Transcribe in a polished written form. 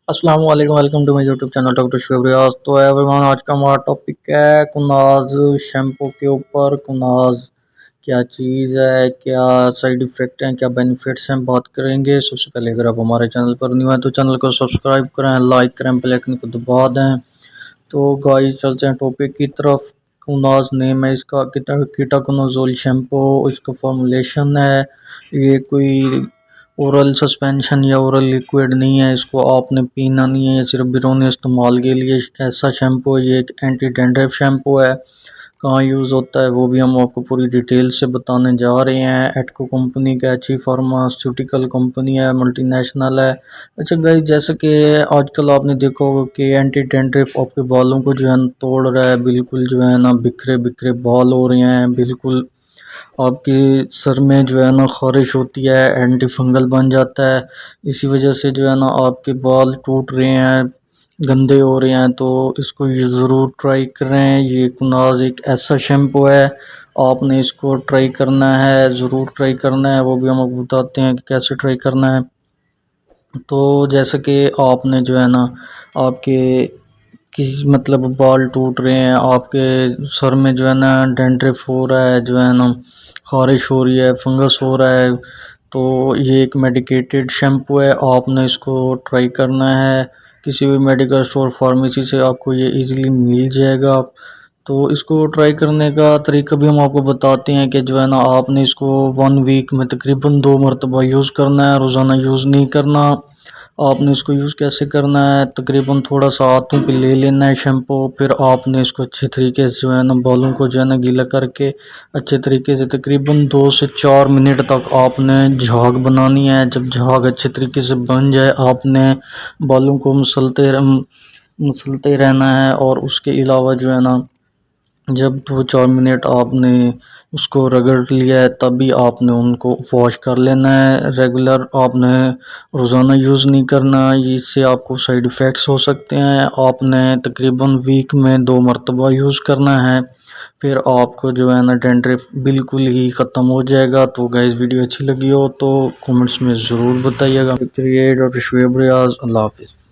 السلام علیکم، welcome to my YouTube channel doctor Shoaib Riaz. تو ایوری ون، آج کا ہمارا ٹاپک ہے کناز شیمپو کے اوپر۔ کناز کیا چیز ہے، کیا سائیڈ ایفیکٹ ہیں، کیا بینیفٹس ہیں، بات کریں گے۔ سب سے پہلے اگر آپ ہمارے چینل پر نیو ہیں تو چینل کو سبسکرائب کریں، لائک کریں، بیل آئکن کو دبا دیں۔ تو گائز چلتے ہیں ٹاپک کی طرف۔ کناز نیم ہے اس کا، کیٹاکنازول شیمپو اس کا فارمولیشن ہے۔ یہ کوئی اورل سسپینشن یا اورل لیکوڈ نہیں ہے، اس کو آپ نے پینا نہیں ہے، یہ صرف بیرونی استعمال کے لیے ایسا شیمپو ہے۔ یہ ایک اینٹی ڈینڈرف شیمپو ہے۔ کہاں یوز ہوتا ہے وہ بھی ہم آپ کو پوری ڈیٹیل سے بتانے جا رہے ہیں۔ ایٹکو کمپنی کا ایچی فارماسیوٹیکل کمپنی ہے، ملٹی نیشنل ہے۔ اچھا گائز، جیسا کہ آج کل آپ نے دیکھا ہوگا کہ اینٹی ڈینڈرف آپ کے بالوں کو جو ہے نا توڑ رہا ہے، بالکل جو ہے نا بکھرے بکھرے بال ہو رہے ہیں، بالکل آپ کے سر میں جو ہے نا خارش ہوتی ہے، اینٹی فنگل بن جاتا ہے۔ اسی وجہ سے جو ہے نا آپ کے بال ٹوٹ رہے ہیں، گندے ہو رہے ہیں، تو اس کو یہ ضرور ٹرائی کریں۔ یہ کناز ایک ایسا شیمپو ہے، آپ نے اس کو ٹرائی کرنا ہے، ضرور ٹرائی کرنا ہے۔ وہ بھی ہم آپ کو بتاتے ہیں کہ کیسے ٹرائی کرنا ہے۔ تو جیسا کہ آپ نے جو ہے نا آپ کے کسی مطلب بال ٹوٹ رہے ہیں، آپ کے سر میں جو ہے نا ڈینڈرف ہو رہا ہے، جو ہے نا خارش ہو رہی ہے، فنگس ہو رہا ہے، تو یہ ایک میڈیکیٹڈ شیمپو ہے، آپ نے اس کو ٹرائی کرنا ہے۔ کسی بھی میڈیکل اسٹور فارمیسی سے آپ کو یہ ایزیلی مل جائے گا۔ تو اس کو ٹرائی کرنے کا طریقہ بھی ہم آپ کو بتاتے ہیں کہ جو ہے نا آپ نے اس کو 1 ویک میں تقریباً 2 مرتبہ یوز کرنا ہے، روزانہ یوز نہیں کرنا۔ آپ نے اس کو یوز کیسے کرنا ہے، تقریباً تھوڑا سا ہاتھوں پہ لے لینا ہے شیمپو، پھر آپ نے اس کو اچھے طریقے سے جو ہے نا بالوں کو جو ہے نا گیلا کر کے اچھے طریقے سے تقریباً 2 سے 4 منٹ تک آپ نے جھاگ بنانی ہے۔ جب جھاگ اچھے طریقے سے بن جائے، آپ نے بالوں کو مسلتے رہنا ہے، اور اس کے علاوہ جو ہے نا جب 2-4 منٹ آپ نے اس کو رگڑ لیا ہے، تبھی آپ نے ان کو واش کر لینا ہے۔ ریگولر آپ نے روزانہ یوز نہیں کرنا، اس سے آپ کو سائیڈ ایفیکٹس ہو سکتے ہیں۔ آپ نے تقریباً ویک میں 2 مرتبہ یوز کرنا ہے، پھر آپ کو جو ہے نا ڈینڈرف بالکل ہی ختم ہو جائے گا۔ تو گائز ویڈیو اچھی لگی ہو تو کمنٹس میں ضرور بتائیے گا۔ ڈاکٹر شعیب ریاض، اللہ حافظ۔